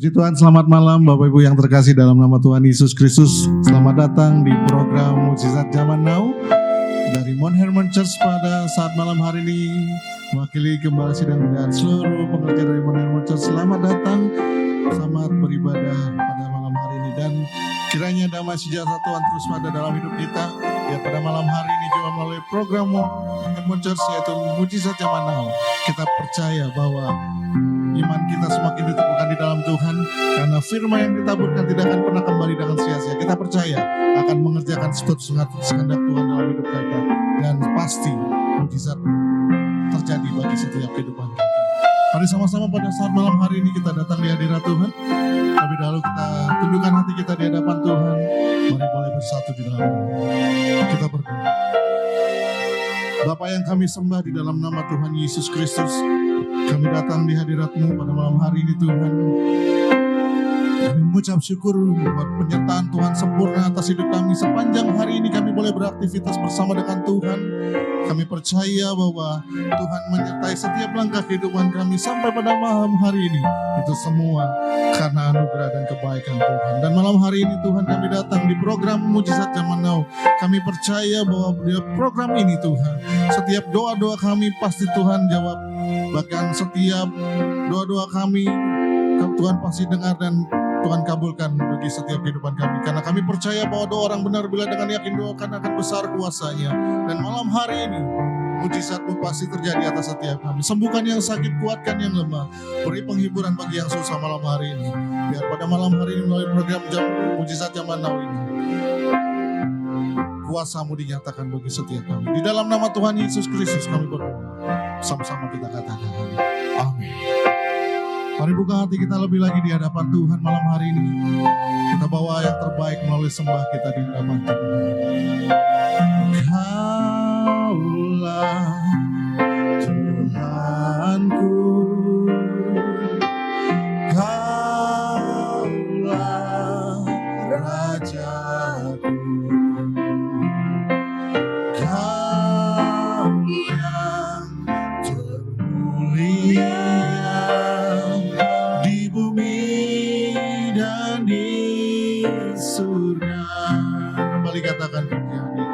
Puji Tuhan, selamat malam Bapak Ibu yang terkasih dalam nama Tuhan Yesus Kristus. Selamat datang di program Mujizat Zaman Now dari Mount Hermon Church pada saat malam hari ini. Mewakili gembala sidang dan seluruh pekerja dari Mount Hermon Church, selamat datang, selamat beribadah pada malam hari ini. Dan kiranya damai sejahtera Tuhan terus ada dalam hidup kita. Biar pada malam hari ini juga melalui program Mount Hermon Church yaitu Mujizat Zaman Now, kita percaya bahwa iman kita semakin diteguhkan di dalam Tuhan, karena firman yang ditaburkan tidak akan pernah kembali dengan sia-sia. Kita percaya akan mengerjakan sesuatu kehendak Tuhan dalam hidup kita, dan pasti mujizat terjadi bagi setiap kehidupan kita. Mari sama-sama pada saat malam hari ini kita datang di hadirat Tuhan. Lebih dahulu kita tundukkan hati kita di hadapan Tuhan. Mari boleh bersatu di dalam kita berdoa. Bapa yang kami sembah di dalam nama Tuhan Yesus Kristus, kami datang di hadirat-Mu pada malam hari ini Tuhan. Kami mengucap syukur buat penyertaan Tuhan sempurna atas hidup kami. Sepanjang hari ini kami boleh beraktivitas bersama dengan Tuhan. Kami percaya bahwa Tuhan menyertai setiap langkah kehidupan kami sampai pada malam hari ini. Itu semua karena anugerah dan kebaikan Tuhan. Dan malam hari ini Tuhan kami datang di program Mujizat Zaman Now. Kami percaya bahwa di program ini Tuhan, setiap doa-doa kami pasti Tuhan jawab. Bahkan setiap doa-doa kami Tuhan pasti dengar dan Tuhan kabulkan bagi setiap kehidupan kami. Karena kami percaya bahwa doa orang benar bila dengan yakin doakan akan besar kuasanya. Dan malam hari ini mujizat-Mu pasti terjadi atas setiap kami. Sembuhkan yang sakit, kuatkan yang lemah. Beri penghiburan bagi yang susah malam hari ini. Biar pada malam hari ini melalui program Mujizat Zaman Now ini, kuasa-Mu dinyatakan bagi setiap kami. Di dalam nama Tuhan Yesus Kristus kami berdoa. Sama-sama kita katakan amin. Mari buka hati kita lebih lagi di hadapan Tuhan malam hari ini. Kita bawa yang terbaik melalui sembah kita di hadapan Tuhan. Kaulah Tuhanku, Kaulah Rajaku, Kau yang termulia di bumi dan di surga. Kembali katakan pujian ini.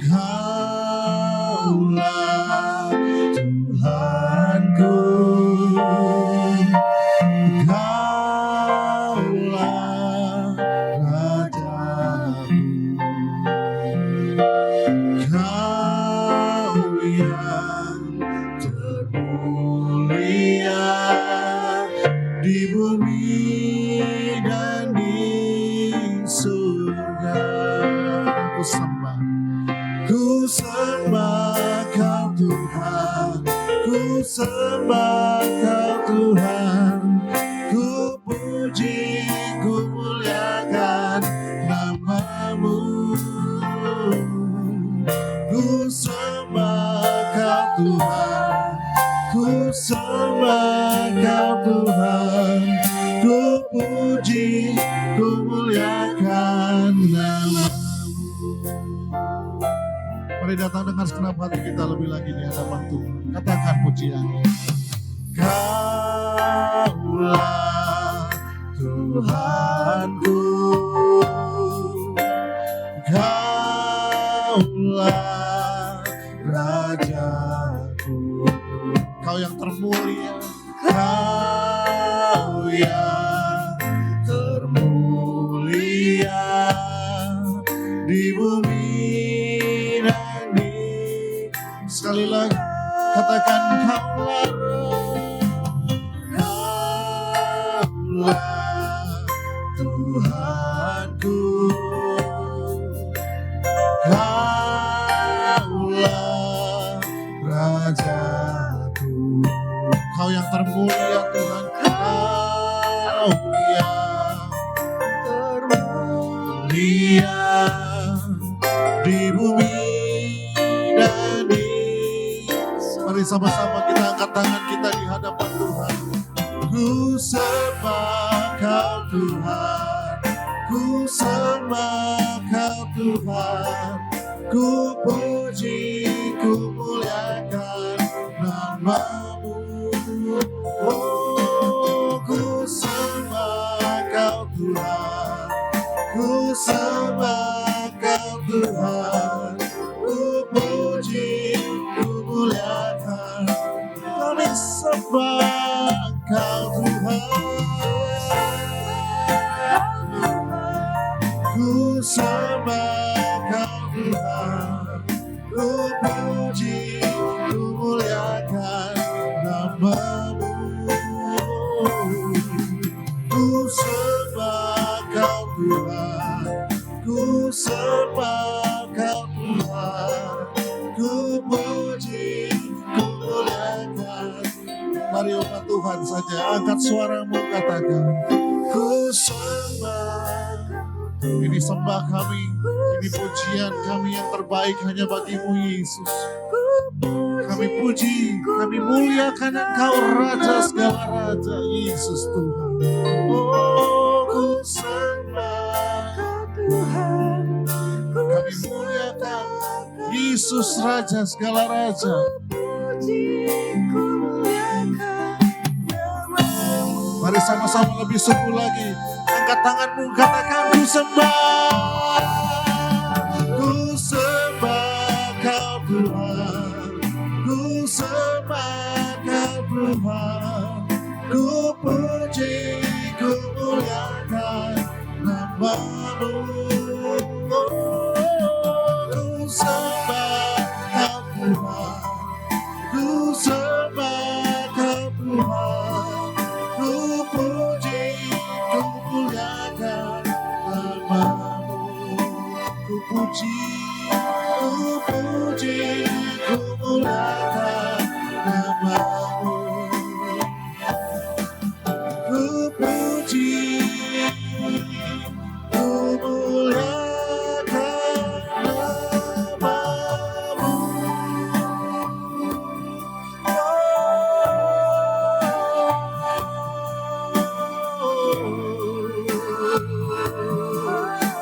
Kaulah Tuhanku, Kaulah Rajaku, Kau yang termulia di bumi dan di surga. Ku sembah Kau Tuhan, ku sembah Kau Tuhan, ku puji, ku muliakan nama-Mu. Ku sembah Kau Tuhan, ku sembah Kau Tuhan, ku puji, ku muliakan nama-Mu. Mari datang dengan segenap hati kita lebih lagi di hadapan Tuhan. Katakan pujian. Kaulah Tuhanku, Kaulah Rajaku, Kau yang termulia, Kau yang termulia di bumi. Sekali lagi katakan Kaulah, Kaulah Tuhanku, Kaulah Rajaku, Kau yang termulia Tuhan, Kau yang termulia di bumi. Mari sama-sama kita angkat tangan kita di hadapan Tuhan. Ku sembah Kau Tuhan, ku sembah Kau Tuhan, ku puji, ku muliakan nama-Mu. Oh, ku sembah sembah Kau Tuhan, ku puji, ku muliakan. Kami sembah Kau Tuhan, ku sembah Kau Tuhan, ku puji, ku muliakan nama-Mu. Ku sembah Kau Tuhan, ku sembah Kau Tuhan, ku puji, ku muliakan. Mari umat Tuhan saja angkat suaramu, katakan, ku sembah. Ini sembah kami, ini pujian kami yang terbaik hanya bagi-Mu Yesus. Kami puji, kami muliakan Engkau Raja segala Raja, Yesus Tuhan. Oh, ku sembah Tuhan, kami muliakan Yesus Raja segala Raja. Mari sama-sama lebih sungguh lagi. Angkat tanganmu, katakan, ku sembah. Ku sembah Kau Tuhan, ku sembah Kau Tuhan, ku puji, ku muliakan nama-Mu. Ku sembah Kau Tuhan, ku sembah Kau Tuhan, ku puji, ku muliakan nama-Mu. Ku puji, ku muliakan nama-Mu. Ku puji, ku muliakan nama-Mu.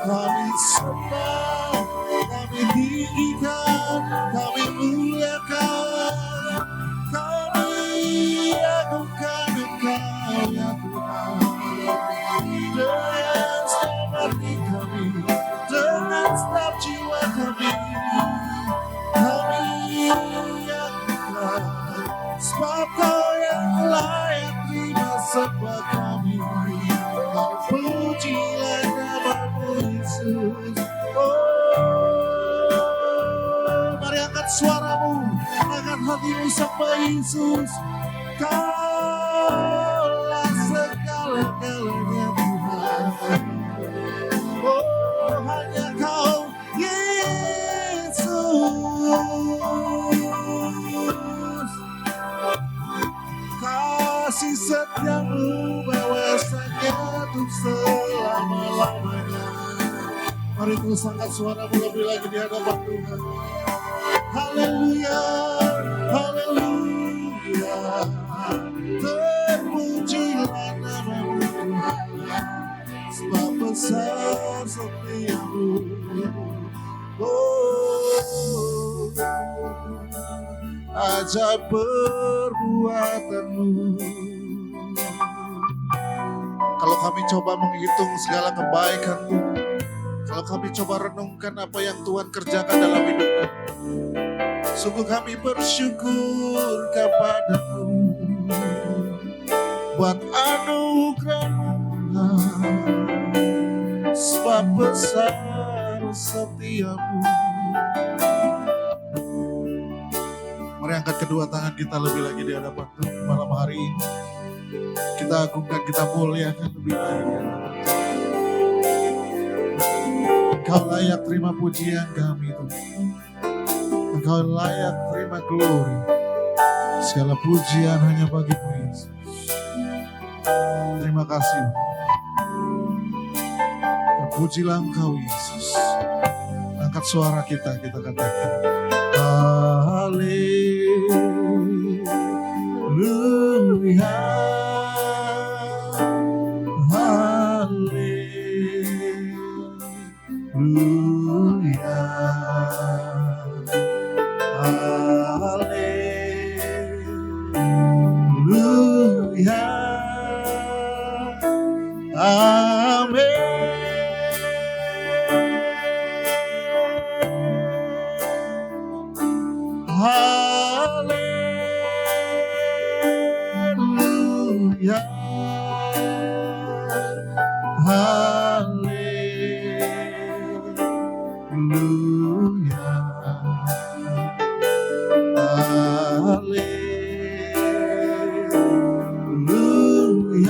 Kami sembah, kami tinggikan, kami muliakan, kami agungkan Engkau ya Tuhan. Dengan segenap hati kami, dengan segenap jiwa kami, kami agungkan, sebab Kau yang layak terima sembah kami. Kau pujilah nama-Mu Yesus. Oh, mari angkat suaramu, angkat hatimu sembah Yesus. Kaulah segala-galanya Tuhan. Oh, hanya Kau Yesus. Kasih setiamu bahwasanya untuk selama-lamanya. Mari terus angkat suaramu lebih lagi di hadapan Tuhan. Haleluya, haleluya. Terpujilah nama-Mu Tuhan, sebab besar setiamu. Oh, ajaib perbuatan-Mu. Kalau kami coba menghitung segala kebaikan-Mu, kalau kami coba renungkan apa yang Tuhan kerjakan dalam hidup kami, sungguh kami bersyukur kepada-Mu buat anugerah-Mu Tuhan, sebab besar setiamu. Mari angkat kedua tangan kita lebih lagi di hadapan Tuhan malam hari ini. Kita agungkan, kita muliakan lebih lagi di hadapan Tuhan. Engkau layak terima pujian kami Tuhan. Engkau layak terima glory. Segala pujian hanya bagi-Mu Yesus. Terima kasih. Terpujilah Engkau Yesus. Angkat suara kita katakan haleluya, haleluya, haleluya, amin. Haleluya. Amin. Haleluya.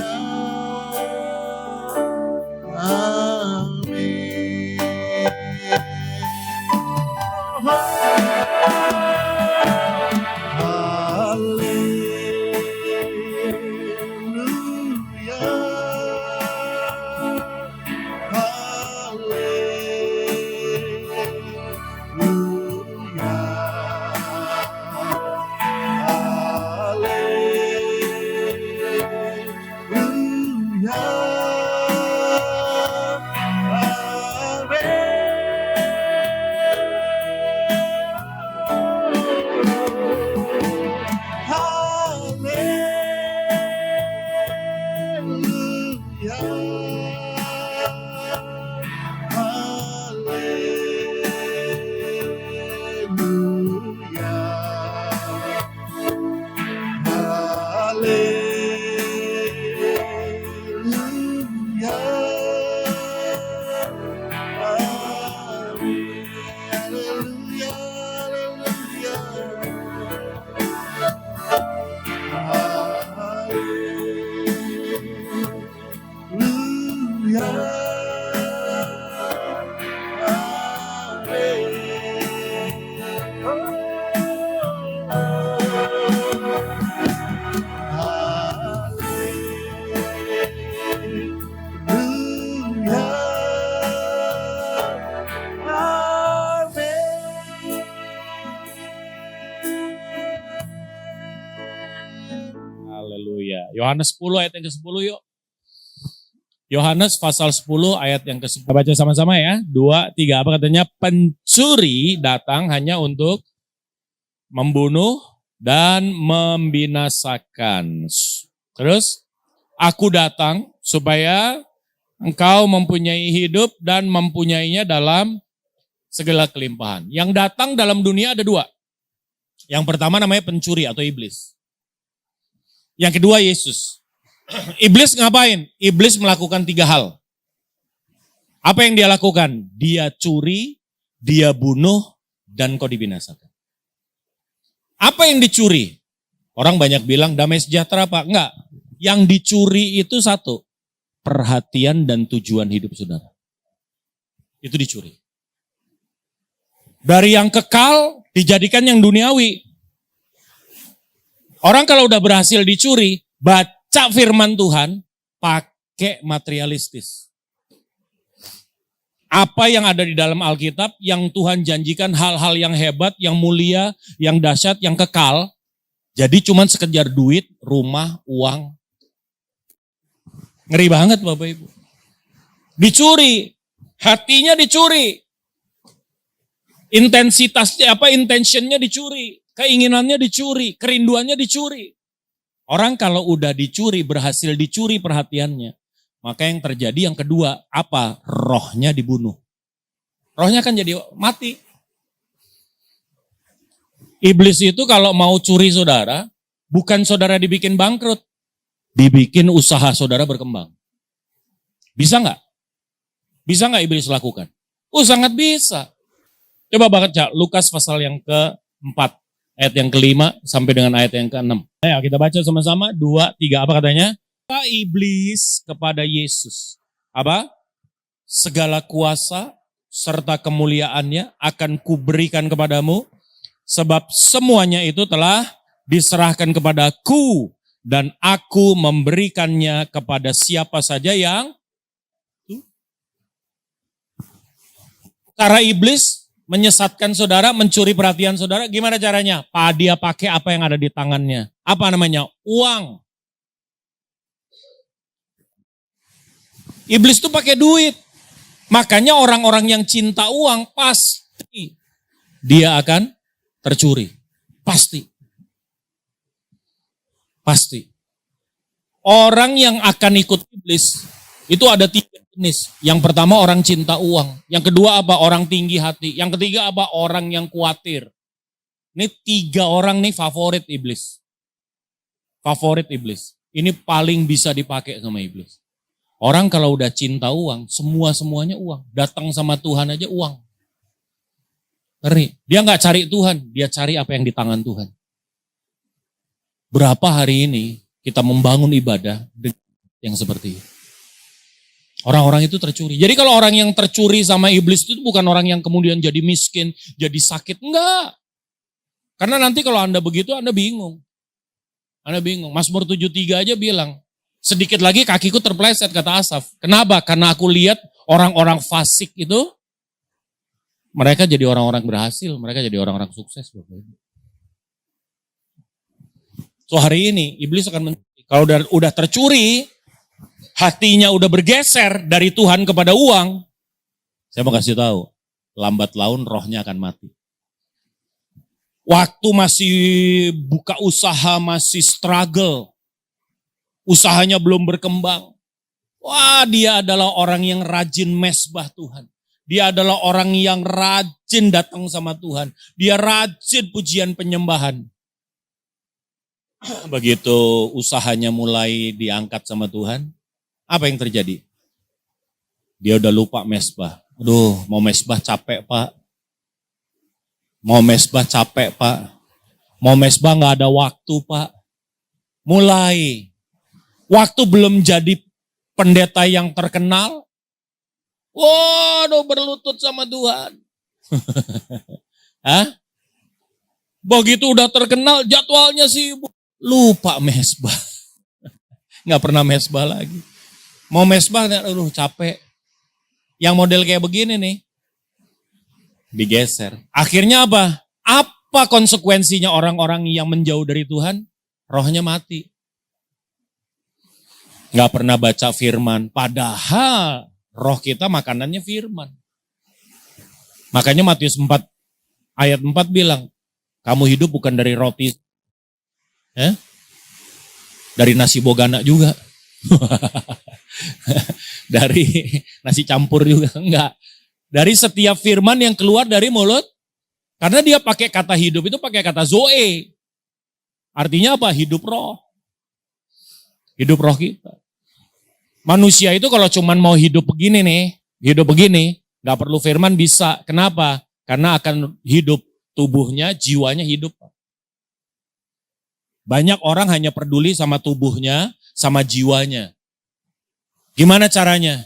Haleluya. Yohanes 10 ayat yang ke-10 yuk. Yohanes pasal 10 ayat yang ke-10. Baca sama-sama ya. 2, 3. Apa katanya? Pencuri datang hanya untuk membunuh dan membinasakan. Terus, aku datang supaya engkau mempunyai hidup dan mempunyainya dalam segala kelimpahan. Yang datang dalam dunia ada 2. Yang pertama namanya pencuri atau iblis. Yang kedua Yesus. Iblis ngapain? Iblis melakukan 3 hal. Apa yang dia lakukan? Dia curi, dia bunuh, dan kau dibinasakan. Apa yang dicuri? Orang banyak bilang damai sejahtera Pak. Enggak. Yang dicuri itu satu. Perhatian dan tujuan hidup saudara. Itu dicuri. Dari yang kekal dijadikan yang duniawi. Orang kalau udah berhasil dicuri, baca firman Tuhan, pakai materialistis. Apa yang ada di dalam Alkitab, yang Tuhan janjikan hal-hal yang hebat, yang mulia, yang dahsyat, yang kekal, jadi cuman sekedar duit, rumah, uang. Ngeri banget Bapak Ibu. Dicuri, hatinya dicuri. Intentionnya dicuri. Keinginannya dicuri, kerinduannya dicuri. Orang kalau udah dicuri, berhasil dicuri perhatiannya. Maka yang terjadi yang kedua, apa? Rohnya dibunuh. Rohnya kan jadi mati. Iblis itu kalau mau curi saudara, bukan saudara dibikin bangkrut. Dibikin usaha saudara berkembang. Bisa nggak? Bisa nggak iblis lakukan? Sangat bisa. Coba baca Lukas pasal yang ke-4. Ayat yang ke-5 sampai dengan ayat yang ke-6. Ayo kita baca sama-sama. 2, 3. Apa katanya? Iblis kepada Yesus. Apa? Segala kuasa serta kemuliaannya akan kuberikan kepadamu. Sebab semuanya itu telah diserahkan kepadaku. Dan aku memberikannya kepada siapa saja yang. Cara iblis menyesatkan saudara, mencuri perhatian saudara, gimana caranya? Dia pakai apa yang ada di tangannya. Apa namanya? Uang. Iblis tuh pakai duit. Makanya orang-orang yang cinta uang pasti dia akan tercuri. Pasti. Pasti. Orang yang akan ikut iblis itu ada 3 jenis. Yang pertama orang cinta uang. Yang kedua apa? Orang tinggi hati. Yang ketiga apa? Orang yang khawatir. Ini 3 orang nih favorit iblis. Favorit iblis. Ini paling bisa dipakai sama iblis. Orang kalau udah cinta uang, semuanya uang. Datang sama Tuhan aja uang. Ngeri. Dia nggak cari Tuhan, dia cari apa yang di tangan Tuhan. Berapa hari ini kita membangun ibadah yang seperti itu. Orang-orang itu tercuri. Jadi kalau orang yang tercuri sama iblis itu bukan orang yang kemudian jadi miskin, jadi sakit. Enggak. Karena nanti kalau Anda begitu, Anda bingung. Anda bingung. Mazmur 73 aja bilang, sedikit lagi kakiku terpleset, kata Asaf. Kenapa? Karena aku lihat orang-orang fasik itu, mereka jadi orang-orang berhasil, mereka jadi orang-orang sukses. So hari ini, iblis akan kalau udah tercuri, hatinya udah bergeser dari Tuhan kepada uang, saya mau kasih tahu, lambat laun rohnya akan mati. Waktu masih buka usaha, masih struggle, usahanya belum berkembang. Wah, dia adalah orang yang rajin mesbah Tuhan. Dia adalah orang yang rajin datang sama Tuhan. Dia rajin pujian penyembahan. Begitu usahanya mulai diangkat sama Tuhan, apa yang terjadi? Dia udah lupa mesbah. Aduh, mau mesbah capek Pak. Mau mesbah capek Pak. Mau mesbah gak ada waktu Pak. Mulai. Waktu belum jadi pendeta yang terkenal. Waduh, berlutut sama Tuhan. Hah? Begitu udah terkenal, jadwalnya sibuk. Lupa mesbah. Gak pernah mesbah lagi. Mau mesbah, aduh capek. Yang model kayak begini nih, digeser. Akhirnya apa? Apa konsekuensinya orang-orang yang menjauh dari Tuhan? Rohnya mati. Gak pernah baca firman. Padahal roh kita makanannya firman. Makanya Matius 4 ayat 4 bilang, kamu hidup bukan dari roti, dari nasi bogana juga. Dari nasi campur juga, enggak. Dari setiap firman yang keluar dari mulut, karena dia pakai kata hidup itu pakai kata zoe. Artinya apa? Hidup roh. Hidup roh kita. Manusia itu kalau cuman mau hidup begini nih, gak perlu firman bisa. Kenapa? Karena akan hidup tubuhnya, jiwanya hidup. Banyak orang hanya peduli sama tubuhnya, sama jiwanya. Gimana caranya?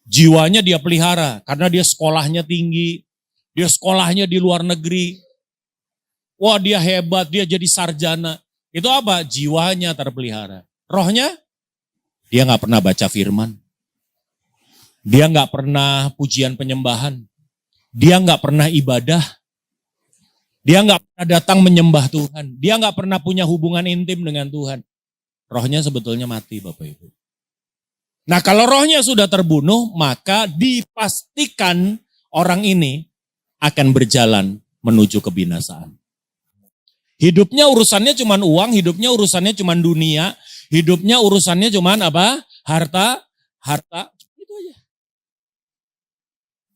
Jiwanya dia pelihara, karena dia sekolahnya tinggi, dia sekolahnya di luar negeri. Wah dia hebat, dia jadi sarjana. Itu apa? Jiwanya terpelihara. Rohnya? Dia gak pernah baca firman. Dia gak pernah pujian penyembahan. Dia gak pernah ibadah. Dia gak pernah datang menyembah Tuhan. Dia gak pernah punya hubungan intim dengan Tuhan. Rohnya sebetulnya mati Bapak Ibu. Nah kalau rohnya sudah terbunuh, maka dipastikan orang ini akan berjalan menuju kebinasaan. Hidupnya urusannya cuma uang, hidupnya urusannya cuma dunia, hidupnya urusannya cuma apa? Harta, itu aja.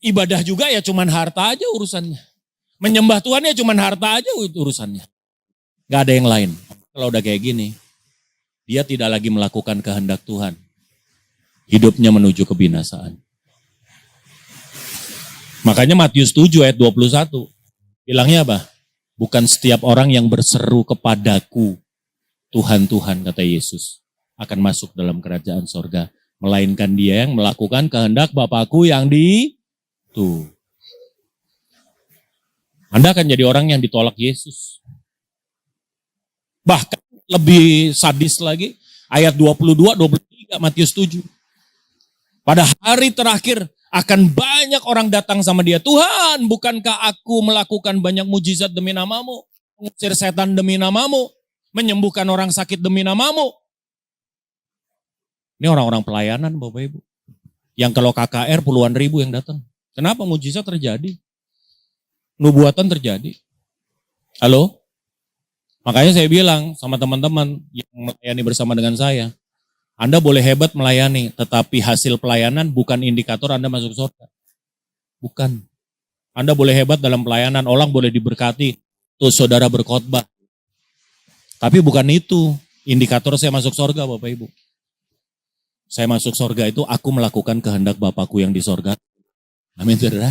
Ibadah juga ya cuma harta aja urusannya. Menyembah Tuhan ya cuma harta aja urusannya. Gak ada yang lain. Kalau udah kayak gini, dia tidak lagi melakukan kehendak Tuhan. Hidupnya menuju kebinasaan. Makanya Matius 7 ayat 21. Bilangnya apa? Bukan setiap orang yang berseru kepadaku, Tuhan, Tuhan, kata Yesus, akan masuk dalam kerajaan sorga. Melainkan dia yang melakukan kehendak Bapakku yang di tuh. Anda akan jadi orang yang ditolak Yesus. Bahkan lebih sadis lagi, ayat 22-23 Matius 7. Pada hari terakhir akan banyak orang datang sama dia. Tuhan, bukankah aku melakukan banyak mujizat demi namamu? Mengusir setan demi namamu? Menyembuhkan orang sakit demi namamu? Ini orang-orang pelayanan Bapak Ibu. Yang kalau KKR puluhan ribu yang datang. Kenapa mujizat terjadi? Nubuatan terjadi. Halo? Makanya saya bilang sama teman-teman yang melayani bersama dengan saya, Anda boleh hebat melayani, tetapi hasil pelayanan bukan indikator Anda masuk surga. Bukan. Anda boleh hebat dalam pelayanan, orang boleh diberkati, tuh saudara berkhotbah. Tapi bukan itu indikator saya masuk surga Bapak Ibu. Saya masuk surga itu aku melakukan kehendak Bapakku yang di surga. Amin saudara.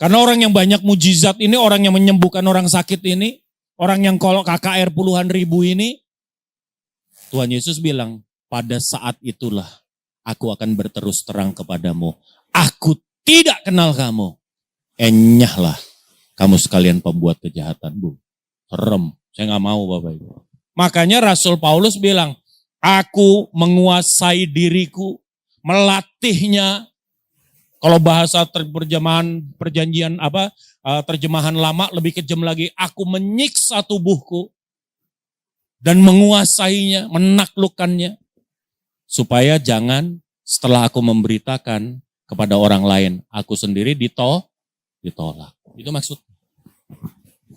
Karena orang yang banyak mujizat ini, orang yang menyembuhkan orang sakit ini, orang yang kalau KKR puluhan ribu ini, Tuhan Yesus bilang, pada saat itulah aku akan berterus terang kepadamu. Aku tidak kenal kamu. Enyahlah kamu sekalian pembuat kejahatan. Bu, serem. Saya nggak mau Bapak Ibu. Makanya Rasul Paulus bilang, aku menguasai diriku, melatihnya. Kalau bahasa terjemahan lama lebih kejam lagi, aku menyiksa tubuhku dan menguasainya, menaklukkannya, supaya jangan setelah aku memberitakan kepada orang lain, aku sendiri ditolak. Itu maksud.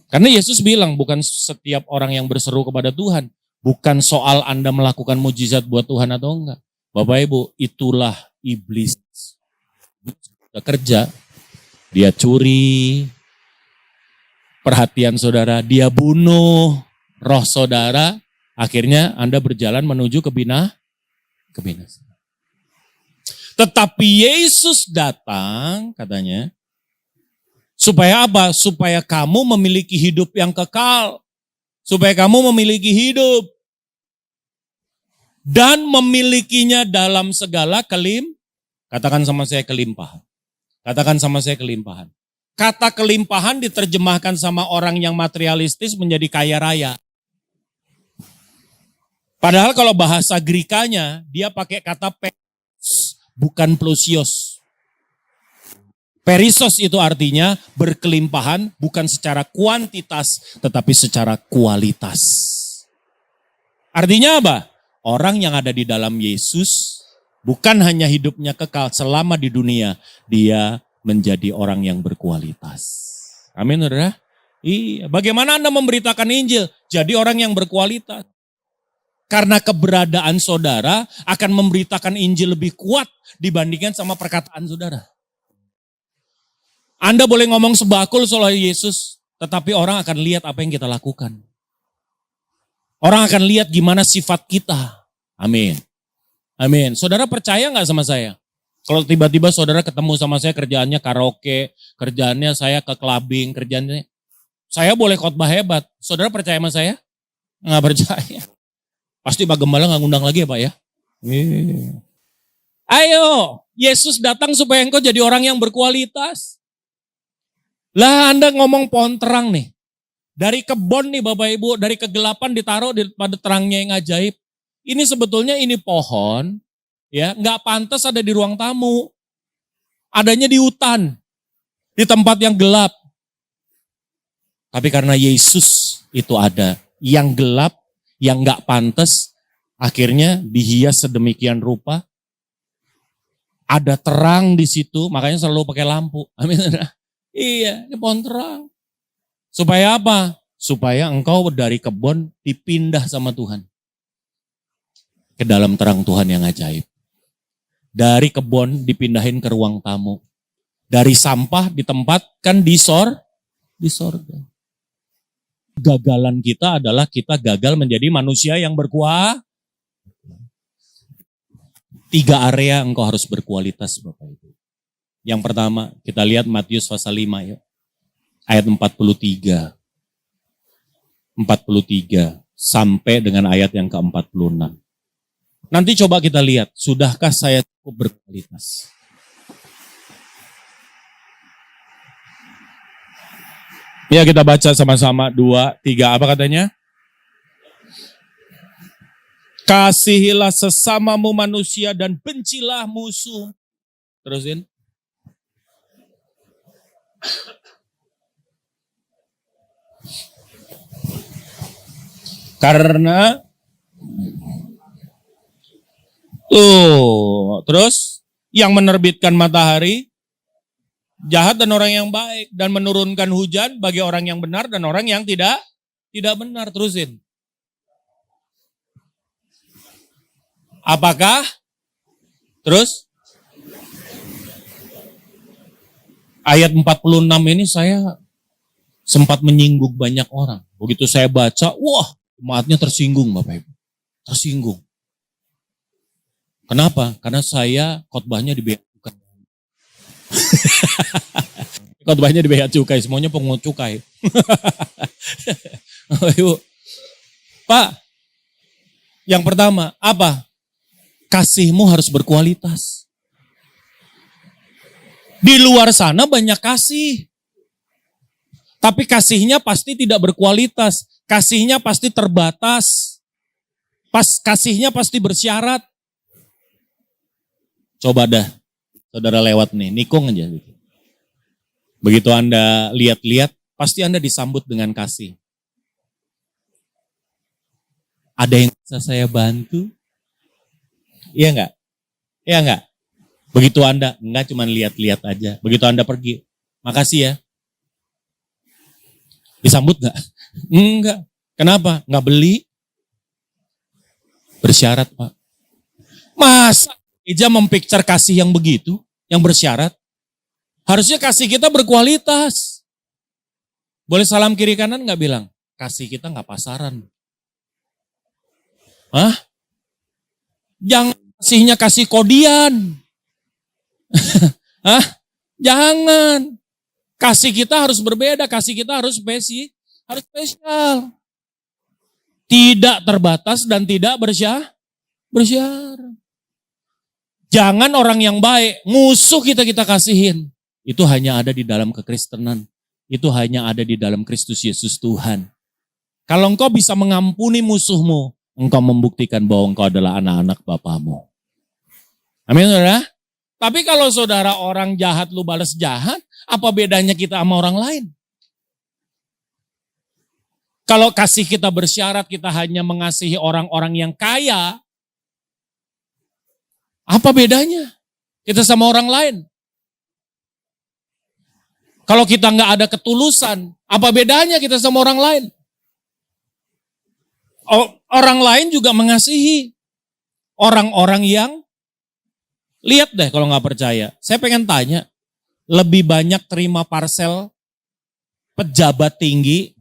Karena Yesus bilang bukan setiap orang yang berseru kepada Tuhan, bukan soal Anda melakukan mujizat buat Tuhan atau enggak. Bapak Ibu, itulah iblis. Dia kerja, dia curi perhatian saudara, dia bunuh roh saudara, akhirnya Anda berjalan menuju kebinasaan. Tetapi Yesus datang, katanya, supaya apa? Supaya kamu memiliki hidup yang kekal. Supaya kamu memiliki hidup. Dan memilikinya dalam segala katakan sama saya kelimpahan. Katakan sama saya kelimpahan. Kata kelimpahan diterjemahkan sama orang yang materialistis menjadi kaya raya. Padahal kalau bahasa Grikanya, dia pakai kata peris, bukan plusios. Perisos itu artinya berkelimpahan bukan secara kuantitas, tetapi secara kualitas. Artinya apa? Orang yang ada di dalam Yesus, bukan hanya hidupnya kekal selama di dunia, dia menjadi orang yang berkualitas. Amin, saudara? Iya. Bagaimana Anda memberitakan Injil? Jadi orang yang berkualitas. Karena keberadaan saudara akan memberitakan Injil lebih kuat dibandingkan sama perkataan saudara. Anda boleh ngomong sebakul soal Yesus, tetapi orang akan lihat apa yang kita lakukan. Orang akan lihat gimana sifat kita. Amin. Amin. Saudara percaya nggak sama saya? Kalau tiba-tiba saudara ketemu sama saya kerjaannya karaoke, kerjaannya saya ke clubbing, kerjaannya saya boleh khotbah hebat. Saudara percaya sama saya? Nggak percaya. Pasti Pak Gembala nggak ngundang lagi ya Pak ya? Ayo, Yesus datang supaya engkau jadi orang yang berkualitas. Lah Anda ngomong pohon terang nih. Dari kebon nih Bapak Ibu, dari kegelapan ditaruh pada terangnya yang ajaib. Ini sebetulnya ini pohon, ya nggak pantas ada di ruang tamu. Adanya di hutan, di tempat yang gelap. Tapi karena Yesus itu ada, yang gelap, yang nggak pantas, akhirnya dihias sedemikian rupa. Ada terang di situ, makanya selalu pakai lampu. Amin. Iya, ini pohon terang. Supaya apa? Supaya engkau dari kebon dipindah sama Tuhan. Ke dalam terang Tuhan yang ajaib. Dari kebon dipindahin ke ruang tamu. Dari sampah ditempatkan di sorga. Gagalan kita adalah kita gagal menjadi manusia yang berkualitas. 3 area engkau harus berkualitas Bapak Ibu. Yang pertama, kita lihat Matius pasal 5 ya. Ayat 43. 43 sampai dengan ayat yang ke-46. Nanti coba kita lihat, sudahkah saya cukup berkualitas? Ya kita baca sama-sama 2, 3, apa katanya? Kasihilah sesamamu manusia dan bencilah musuh. Terusin. Karena terus yang menerbitkan matahari jahat dan orang yang baik dan menurunkan hujan bagi orang yang benar dan orang yang tidak benar. Terusin. Apakah? Terus? Ayat 46 ini saya sempat menyinggung banyak orang. Begitu saya baca, wah, jemaatnya tersinggung Bapak Ibu. Tersinggung. Kenapa? Karena saya khotbahnya dibeakan. Khotbahnya di bea cukai, semuanya pungut cukai. Ayo. Pak, yang pertama apa? Kasihmu harus berkualitas. Di luar sana banyak kasih. Tapi kasihnya pasti tidak berkualitas. Kasihnya pasti terbatas. Kasihnya pasti bersyarat. Coba dah, saudara lewat nih, nikung aja. Begitu Anda lihat-lihat, pasti Anda disambut dengan kasih. Ada yang bisa saya bantu? Iya enggak? Iya enggak? Begitu Anda, enggak cuma lihat-lihat aja. Begitu Anda pergi, makasih ya. Disambut enggak? Enggak. Kenapa? Enggak beli. Bersyarat, Pak. Masa gereja mempicture kasih yang begitu, yang bersyarat? Harusnya kasih kita berkualitas. Boleh salam kiri kanan enggak bilang? Kasih kita enggak pasaran. Hah? Jangan kasihnya kasih kodian. Hah? Jangan. Kasih kita harus berbeda, kasih kita harus spesial. Tidak terbatas dan tidak bersyarat. Jangan orang yang baik, musuh kita kasihin. Itu hanya ada di dalam kekristenan. Itu hanya ada di dalam Kristus Yesus Tuhan. Kalau engkau bisa mengampuni musuhmu, engkau membuktikan bahwa engkau adalah anak-anak Bapamu. Amin, saudara? Tapi kalau saudara orang jahat lu balas jahat, apa bedanya kita sama orang lain? Kalau kasih kita bersyarat, kita hanya mengasihi orang-orang yang kaya, apa bedanya kita sama orang lain? Kalau kita nggak ada ketulusan, apa bedanya kita sama orang lain? Orang lain juga mengasihi orang-orang yang, lihat deh kalau nggak percaya. Saya pengen tanya, lebih banyak terima parsel pejabat tinggi,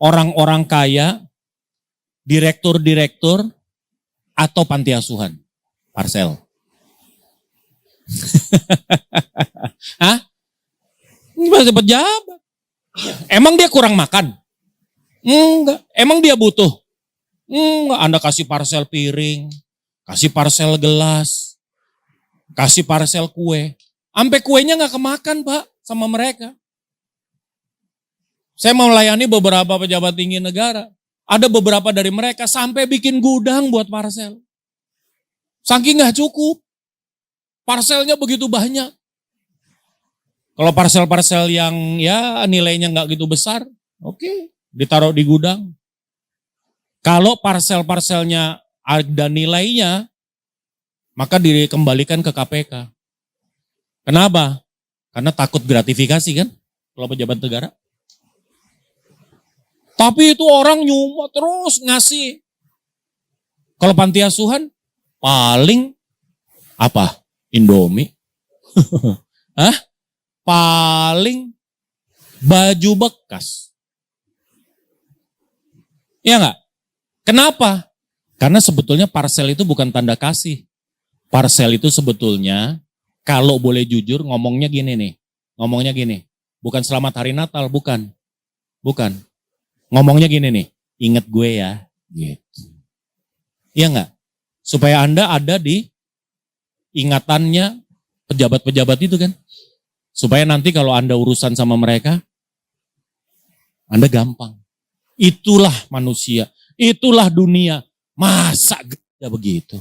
orang-orang kaya, direktur-direktur, atau panti asuhan? Parsel. Hah? Ini pasti pejabat. Emang dia kurang makan? Enggak. Emang dia butuh? Enggak. Anda kasih parsel piring, kasih parsel gelas, kasih parsel kue. Sampai kuenya nggak kemakan, Pak, sama mereka. Saya mau melayani beberapa pejabat tinggi negara. Ada beberapa dari mereka sampai bikin gudang buat parsel. Saking nggak cukup. Parselnya begitu banyak. Kalau parsel-parsel yang ya nilainya nggak gitu besar, oke, ditaruh di gudang. Kalau parsel-parselnya ada nilainya, maka dikembalikan ke KPK. Kenapa? Karena takut gratifikasi kan, kalau pejabat negara. Tapi itu orang nyumbang terus ngasih. Kalau panti asuhan, paling apa? Indomie. Hah? Paling baju bekas. Iya enggak? Kenapa? Karena sebetulnya parsel itu bukan tanda kasih. Parsel itu sebetulnya, kalau boleh jujur ngomongnya gini nih. Ngomongnya gini. Bukan selamat hari Natal, bukan. Bukan. Ngomongnya gini nih. Ingat gue ya. Gitu. Iya enggak? Supaya Anda ada di ingatannya pejabat-pejabat itu kan. Supaya nanti kalau Anda urusan sama mereka, Anda gampang. Itulah manusia, itulah dunia. Masa gereja begitu?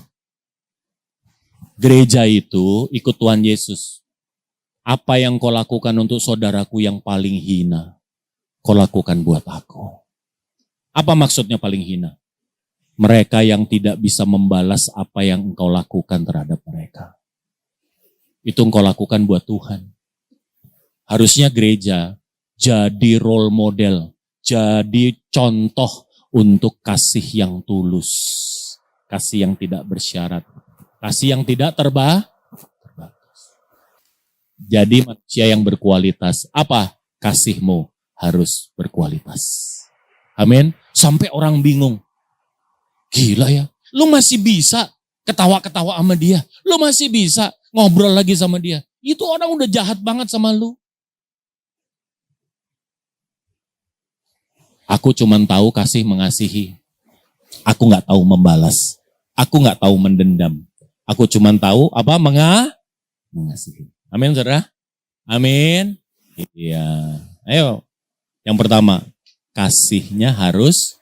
Gereja itu ikut Tuhan Yesus. Apa yang kau lakukan untuk saudaraku yang paling hina, kau lakukan buat aku. Apa maksudnya paling hina? Mereka yang tidak bisa membalas apa yang engkau lakukan terhadap mereka. Itu engkau lakukan buat Tuhan. Harusnya gereja jadi role model, jadi contoh untuk kasih yang tulus, kasih yang tidak bersyarat, kasih yang tidak terbatas. Jadi manusia yang berkualitas. Apa? Kasihmu harus berkualitas. Amin. Sampai orang bingung. Gila ya, lu masih bisa ketawa-ketawa sama dia. Lu masih bisa ngobrol lagi sama dia. Itu orang udah jahat banget sama lu. Aku cuman tahu kasih mengasihi. Aku nggak tahu membalas. Aku nggak tahu mendendam. Aku cuman tahu apa mengasihi. Amin, saudara. Amin. Iya. Ayo. Yang pertama, kasihnya harus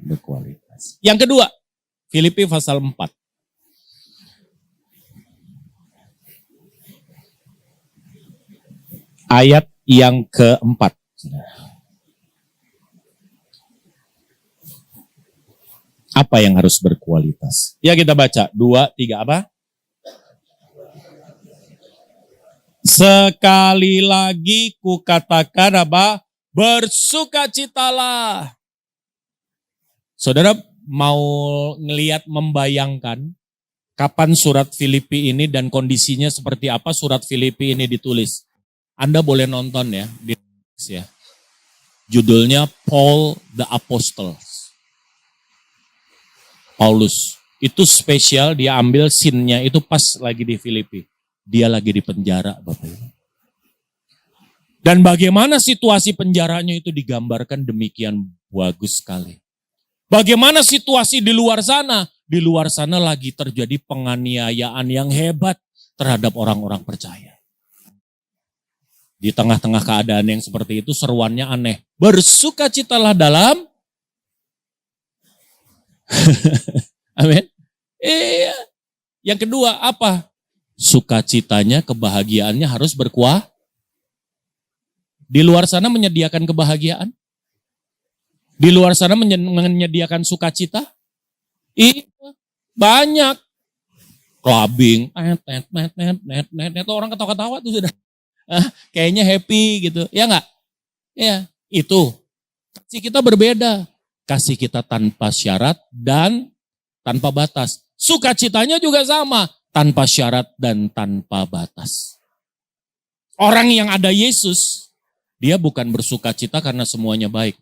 berkualitas. Yang kedua, Filipi pasal 4. Ayat yang keempat. Apa yang harus berkualitas? Ya kita baca, 2, 3 apa? Sekali lagi kukatakan apa? Bersukacitalah. Saudara mau ngelihat, membayangkan kapan surat Filipi ini dan kondisinya seperti apa surat Filipi ini ditulis. Anda boleh nonton ya di Netflix ya. Judulnya Paul the Apostle. Paulus. Itu spesial, dia ambil scene-nya itu pas lagi di Filipi. Dia lagi di penjara, Bapak Ibu. Dan bagaimana situasi penjaranya itu digambarkan demikian bagus sekali. Bagaimana situasi di luar sana? Di luar sana lagi terjadi penganiayaan yang hebat terhadap orang-orang percaya. Di tengah-tengah keadaan yang seperti itu seruannya aneh. Bersukacitalah dalam amin. Iya. Yang kedua apa? Sukacitanya, kebahagiaannya harus berkuah. Di luar sana menyediakan kebahagiaan. Di luar sana menyediakan sukacita. Iya. Banyak. Clubbing. Net. Orang ketawa-ketawa tuh sudah. Kayaknya happy gitu. Ya enggak? Ya. Itu. Kasih kita berbeda. Kasih kita tanpa syarat dan tanpa batas. Sukacitanya juga sama, tanpa syarat dan tanpa batas. Orang yang ada Yesus, dia bukan bersukacita karena semuanya baik,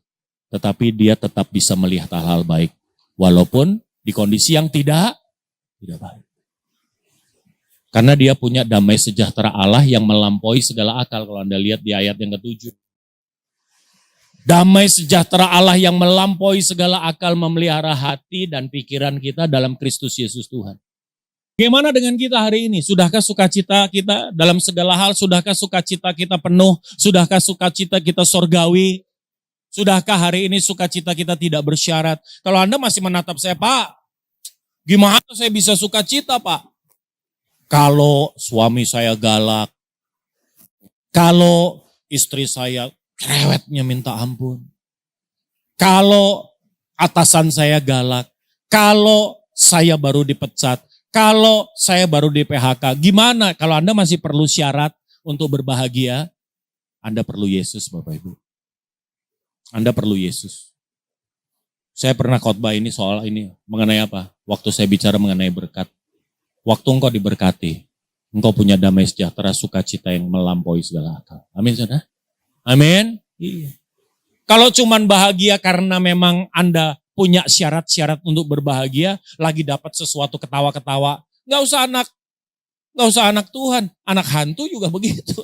tetapi dia tetap bisa melihat hal-hal baik, walaupun di kondisi yang tidak baik. Karena dia punya damai sejahtera Allah yang melampaui segala akal, kalau Anda lihat di ayat yang ke-7. Damai sejahtera Allah yang melampaui segala akal memelihara hati dan pikiran kita dalam Kristus Yesus Tuhan. Bagaimana dengan kita hari ini? Sudahkah sukacita kita dalam segala hal? Sudahkah sukacita kita penuh? Sudahkah sukacita kita sorgawi? Sudahkah hari ini sukacita kita tidak bersyarat? Kalau Anda masih menatap saya, Pak, gimana saya bisa sukacita, Pak? Kalau suami saya galak, kalau istri saya cerewetnya minta ampun. Kalau atasan saya galak, kalau saya baru dipecat, kalau saya baru di PHK, gimana? Kalau Anda masih perlu syarat untuk berbahagia, Anda perlu Yesus, Bapak Ibu. Anda perlu Yesus. Saya pernah khotbah ini soal ini, mengenai apa? Waktu saya bicara mengenai berkat. Waktu engkau diberkati, engkau punya damai sejahtera, sukacita yang melampaui segala akal. Amin, saudara? Amin. Iya. Kalau cuman bahagia karena memang Anda punya syarat-syarat untuk berbahagia, lagi dapat sesuatu ketawa-ketawa, nggak usah anak Tuhan, anak hantu juga begitu.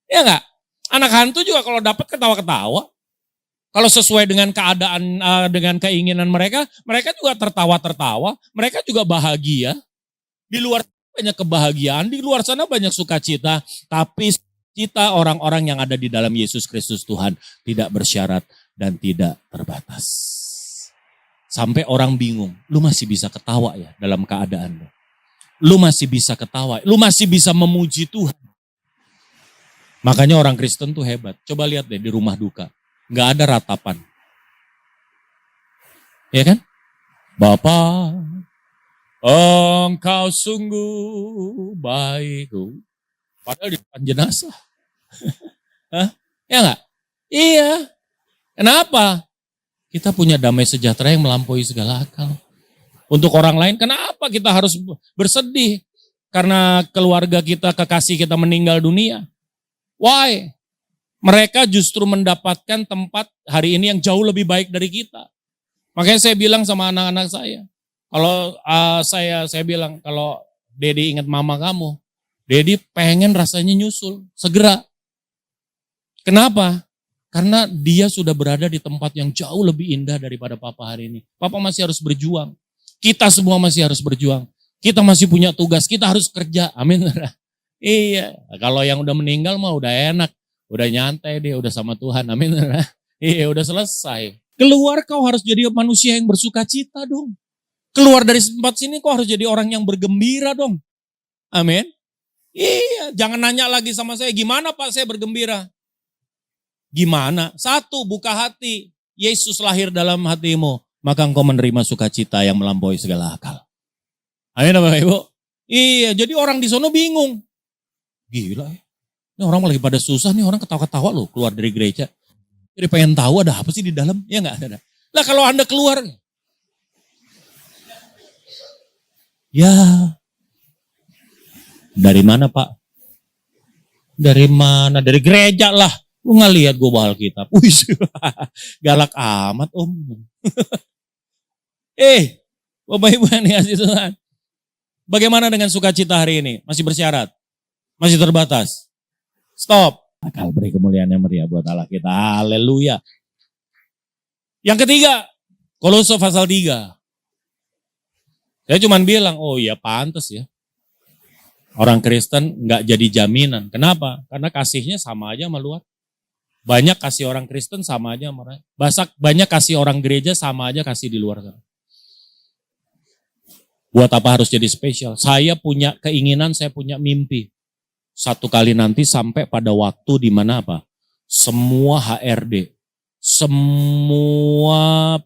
Ya nggak? Anak hantu juga kalau dapat ketawa-ketawa. Kalau sesuai dengan keadaan, dengan keinginan mereka juga tertawa-tertawa, mereka juga bahagia. Di luar banyak kebahagiaan, di luar sana banyak sukacita, tapi kita orang-orang yang ada di dalam Yesus Kristus Tuhan tidak bersyarat dan tidak terbatas. Sampai orang bingung, lu masih bisa ketawa ya dalam keadaan lu. Lu masih bisa ketawa, lu masih bisa memuji Tuhan. Makanya orang Kristen tuh hebat. Coba lihat deh di rumah duka, nggak ada ratapan. Ya kan? Bapa, engkau sungguh baik. Padahal di depan jenazah. Hah? Ya enggak? Iya. Kenapa? Kita punya damai sejahtera yang melampaui segala akal. Untuk orang lain, kenapa kita harus bersedih? Karena keluarga kita, kekasih kita meninggal dunia. Why? Mereka justru mendapatkan tempat hari ini yang jauh lebih baik dari kita. Makanya saya bilang sama anak-anak saya. Kalau saya bilang, kalau Dedi ingat mama kamu, Dedi pengen rasanya nyusul, segera. Kenapa? Karena dia sudah berada di tempat yang jauh lebih indah daripada Papa hari ini. Papa masih harus berjuang. Kita semua masih harus berjuang. Kita masih punya tugas, kita harus kerja. Amin. Iya, kalau yang udah meninggal mah udah enak. Udah nyantai dia, udah sama Tuhan. Amin. Iya, udah selesai. Keluar kau harus jadi manusia yang bersuka cita dong. Keluar dari tempat sini kau harus jadi orang yang bergembira dong. Amin. Iya, jangan nanya lagi sama saya, gimana Pak saya bergembira? Gimana? Satu, buka hati. Yesus lahir dalam hatimu, maka engkau menerima sukacita yang melampaui segala akal. Amin Bapak Ibu? Iya, jadi orang di sono bingung. Gila ya. Ini orang lagi pada susah nih, orang ketawa-ketawa loh keluar dari gereja. Jadi pengen tahu ada apa sih di dalam? Ya enggak ada. Lah kalau Anda keluar, ya dari mana Pak? Dari mana? Dari gereja lah. Lu nggak lihat gue bawa Alkitab. Wih, galak amat om. Bapak Ibu yang dikasih Tuhan. Bagaimana dengan sukacita hari ini? Masih bersyarat? Masih terbatas? Stop. Akal beri kemuliaan yang meriah buat Allah kita. Haleluya. Yang ketiga, Kolose pasal 3. Saya cuma bilang, oh iya pantas ya. Orang Kristen nggak jadi jaminan. Kenapa? Karena kasihnya sama aja sama luar. Banyak kasih orang Kristen sama aja sama mereka. Banyak kasih orang gereja sama aja kasih di luar sana. Buat apa harus jadi spesial? Saya punya keinginan, saya punya mimpi. Satu kali nanti sampai pada waktu di mana apa? Semua HRD, semua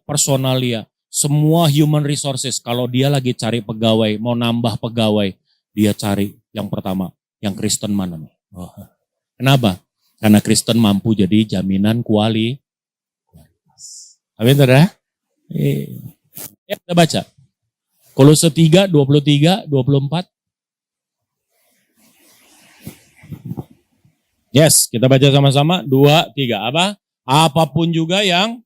personalia, semua human resources, kalau dia lagi cari pegawai, mau nambah pegawai, dia cari yang pertama, yang Kristen mana nih? Oh. Kenapa? Karena Kristen mampu jadi jaminan kualitas. Amin, saudara? Ya, kita baca. Kolose 3, 23, 24. Yes, kita baca sama-sama. 2, 3. Apa? Apapun juga yang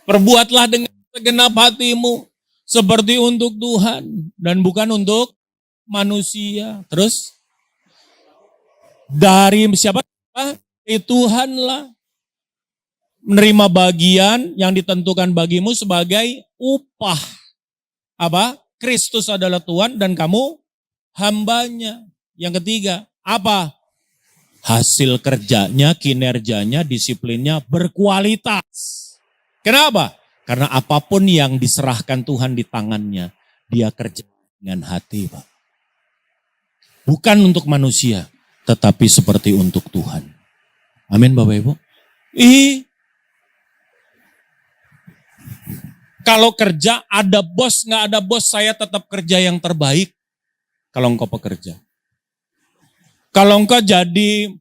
perbuatlah dengan segenap hatimu. Seperti untuk Tuhan. Dan bukan untuk manusia. Terus? Dari siapa? Tuhanlah menerima bagian yang ditentukan bagimu sebagai upah. Apa? Kristus adalah Tuhan dan kamu hambanya. Yang ketiga, apa? Hasil kerjanya, kinerjanya, disiplinnya berkualitas. Kenapa? Karena apapun yang diserahkan Tuhan di tangannya, dia kerja dengan hati, Pak. Bukan untuk manusia, tetapi seperti untuk Tuhan. Amin Bapak Ibu. Kalau kerja ada bos, nggak ada bos, saya tetap kerja yang terbaik. Kalau engkau pekerja. Kalau engkau jadi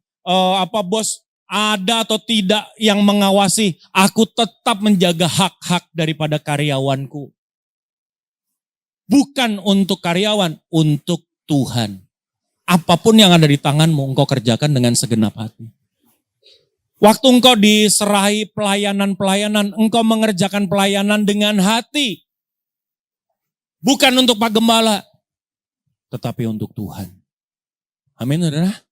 bos, ada atau tidak yang mengawasi, aku tetap menjaga hak-hak daripada karyawanku. Bukan untuk karyawan, untuk Tuhan. Apapun yang ada di tanganmu, engkau kerjakan dengan segenap hati. Waktu engkau diserahi pelayanan-pelayanan, engkau mengerjakan pelayanan dengan hati. Bukan untuk Pak Gembala, tetapi untuk Tuhan. Amin, saudara?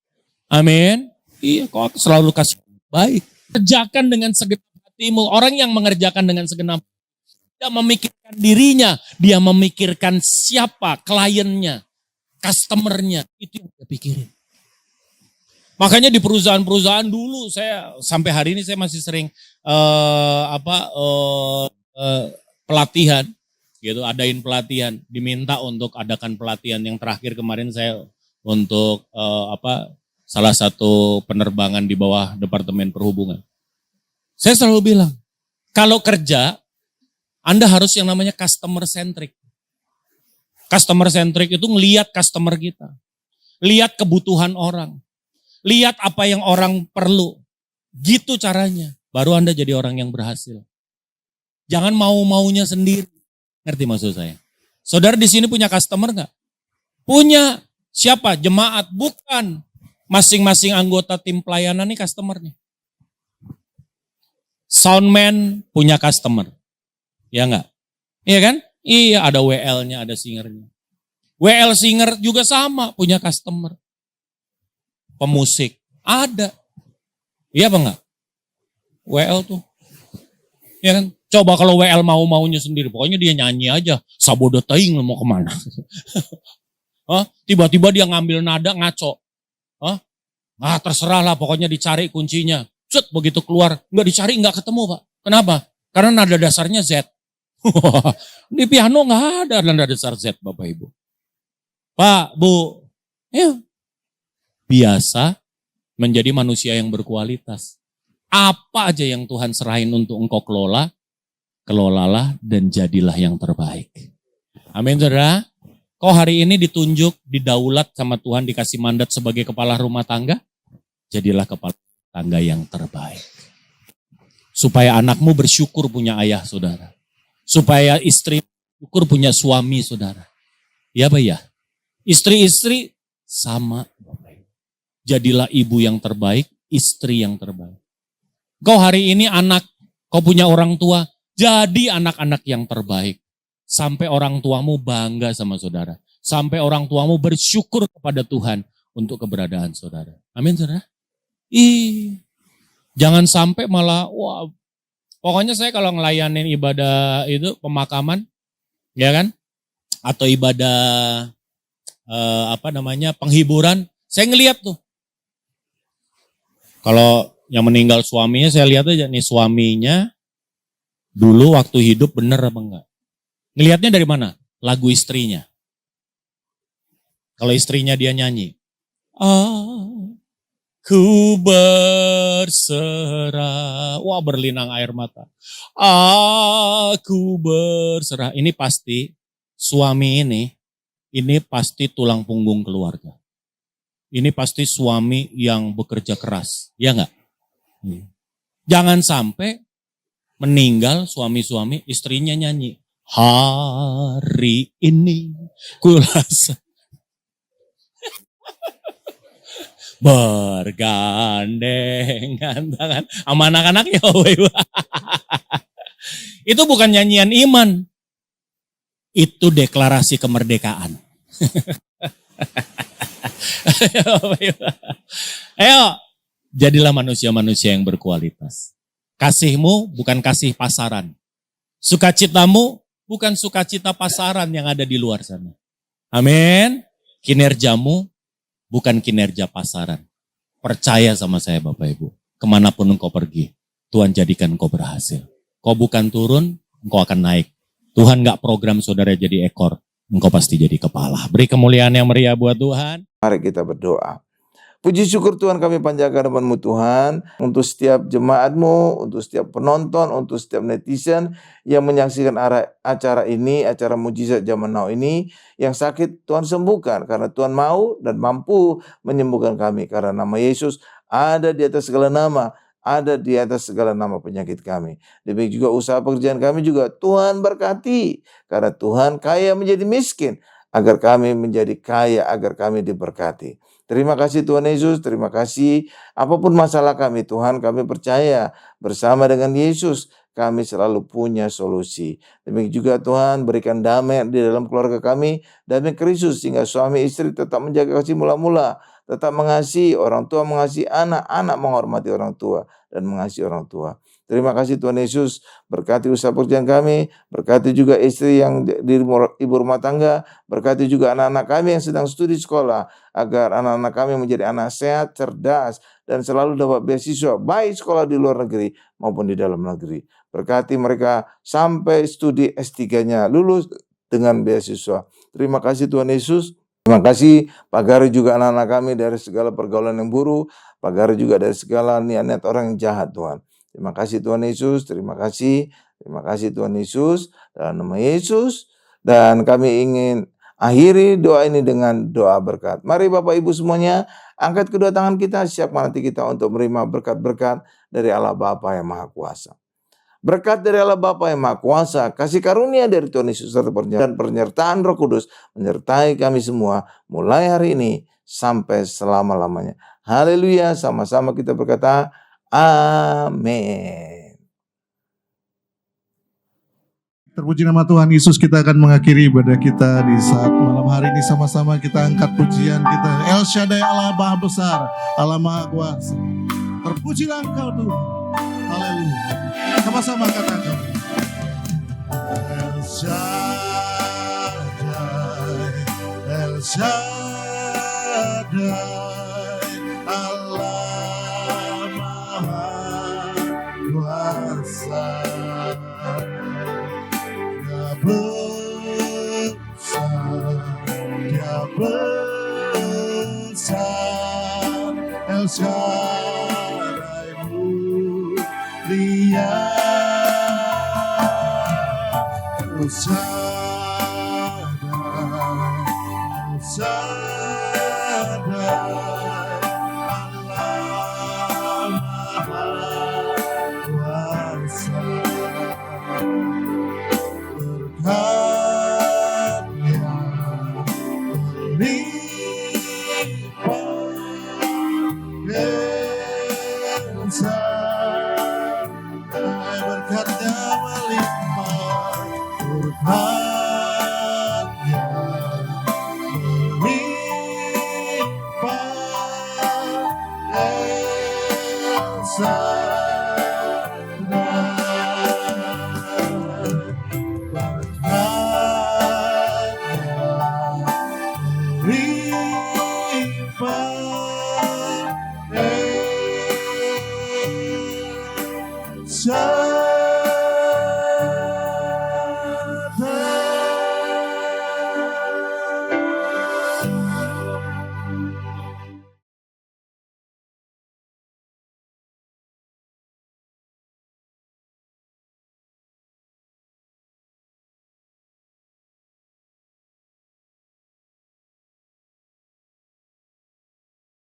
Amin. Iya, kau selalu kasih baik. Kerjakan dengan segenap hatimu. Orang yang mengerjakan dengan segenap hati, dia memikirkan dirinya, dia memikirkan siapa kliennya. Customernya, itu yang dia pikirin. Makanya di perusahaan-perusahaan dulu saya sampai hari ini saya masih sering pelatihan, gitu, adain pelatihan, diminta untuk adakan pelatihan. Yang terakhir kemarin saya untuk salah satu penerbangan di bawah Departemen Perhubungan. Saya selalu bilang, kalau kerja Anda harus yang namanya customer centric. Customer centric itu ngelihat customer kita. Lihat kebutuhan orang. Lihat apa yang orang perlu. Gitu caranya. Baru Anda jadi orang yang berhasil. Jangan mau-maunya sendiri. Ngerti maksud saya? Saudara di sini punya customer nggak? Punya. Siapa? Jemaat? Bukan. Masing-masing anggota tim pelayanan nih customer nih. Soundman punya customer. Ya enggak? Iya kan? Iya, ada WL-nya, ada singernya. WL singer juga sama, punya customer. Pemusik, ada. Iya apa enggak? WL tuh. Ya kan? Coba kalau WL mau-maunya sendiri, pokoknya dia nyanyi aja. Sabodo teing mau kemana. Tiba-tiba dia ngambil nada ngaco. Terserah lah, pokoknya dicari kuncinya. Set, begitu keluar, nggak dicari nggak ketemu Pak. Kenapa? Karena nada dasarnya Z. Di piano nggak ada nada dasar Z Bapak Ibu. Pak, Bu, ya biasa menjadi manusia yang berkualitas. Apa aja yang Tuhan serahin untuk engkau kelola, kelolalah dan jadilah yang terbaik. Amin, saudara. Kau hari ini ditunjuk, didaulat sama Tuhan, dikasih mandat sebagai kepala rumah tangga, jadilah kepala rumah tangga yang terbaik. Supaya anakmu bersyukur punya ayah, saudara. Supaya istri bersyukur punya suami, saudara. Ya, Pak ya. Istri-istri sama. Jadilah ibu yang terbaik, istri yang terbaik. Kau hari ini anak, kau punya orang tua, jadi anak-anak yang terbaik. Sampai orang tuamu bangga sama saudara. Sampai orang tuamu bersyukur kepada Tuhan untuk keberadaan saudara. Amin, saudara? Jangan sampai malah, pokoknya saya kalau ngelayanin ibadah itu pemakaman, ya kan? Atau ibadah penghiburan, saya ngelihat tuh. Kalau yang meninggal suaminya, saya lihat aja nih suaminya dulu waktu hidup bener apa enggak. Ngelihatnya dari mana? Lagu istrinya. Kalau istrinya dia nyanyi. Aku berserah. Wah, berlinang air mata. Aku berserah. Ini pasti suami ini pasti tulang punggung keluarga. Ini pasti suami yang bekerja keras. Ya enggak? Jangan sampai meninggal suami-suami, istrinya nyanyi. Hari ini kulasa bergandengan tangan sama anak-anaknya. Itu bukan nyanyian iman. Itu deklarasi kemerdekaan. Ayo, jadilah manusia-manusia yang berkualitas. Kasihmu bukan kasih pasaran. Sukacitamu bukan sukacita pasaran yang ada di luar sana. Amin. Kinerjamu bukan kinerja pasaran. Percaya sama saya Bapak Ibu. Kemanapun engkau pergi, Tuhan jadikan engkau berhasil. Kau bukan turun, engkau akan naik. Tuhan gak program saudara jadi ekor, engkau pasti jadi kepala. Beri kemuliaan yang meriah buat Tuhan. Mari kita berdoa. Puji syukur Tuhan kami panjatkan depan-Mu Tuhan, untuk setiap jemaat-Mu, untuk setiap penonton, untuk setiap netizen yang menyaksikan acara ini, acara mujizat zaman now ini, yang sakit Tuhan sembuhkan, karena Tuhan mau dan mampu menyembuhkan kami, karena nama Yesus ada di atas segala nama, ada di atas segala nama penyakit kami. Demikian juga usaha pekerjaan kami juga Tuhan berkati, karena Tuhan kaya menjadi miskin, agar kami menjadi kaya, agar kami diberkati. Terima kasih Tuhan Yesus, terima kasih. Apapun masalah kami Tuhan, kami percaya bersama dengan Yesus kami selalu punya solusi. Demikian juga Tuhan berikan damai di dalam keluarga kami, damai Kristus, sehingga suami istri tetap menjaga kasih mula-mula, tetap mengasihi orang tua, mengasihi anak, anak menghormati orang tua dan mengasihi orang tua. Terima kasih Tuhan Yesus, berkati usaha pekerjaan kami, berkati juga istri yang di ibu rumah tangga, berkati juga anak-anak kami yang sedang studi sekolah, agar anak-anak kami menjadi anak sehat, cerdas, dan selalu dapat beasiswa, baik sekolah di luar negeri maupun di dalam negeri. Berkati mereka sampai studi S3-nya lulus dengan beasiswa. Terima kasih Tuhan Yesus. Terima kasih Pak Gari juga anak-anak kami dari segala pergaulan yang buruk, Pak Gari juga dari segala niat-niat orang yang jahat Tuhan. Terima kasih Tuhan Yesus, terima kasih Tuhan Yesus, dalam nama Yesus. Dan kami ingin akhiri doa ini dengan doa berkat. Mari Bapak Ibu semuanya, angkat kedua tangan kita, siapkan hati kita untuk menerima berkat-berkat dari Allah Bapa yang Maha Kuasa. Berkat dari Allah Bapa yang Maha Kuasa, kasih karunia dari Tuhan Yesus serta penyertaan Roh Kudus menyertai kami semua mulai hari ini sampai selama-lamanya. Haleluya, sama-sama kita berkata amin. Terpuji nama Tuhan Yesus, kita akan mengakhiri ibadah kita di saat malam hari ini. Sama-sama kita angkat pujian kita. El Shaddai, Allah Maha Besar, Allah Maha Kuasa. Terpujilah Engkau Tuhan. Haleluya. Sama-sama katakan. El Shaddai, El Shaddai, Allah Maha Kuasa. Dia besar, Dia besar, El Shaddai mulia. El Shaddai, El Shaddai, Allah Maha Kuasa. Berkat-Nya melimpah, berkat-Nya melimpah, berkat-Nya melimpah,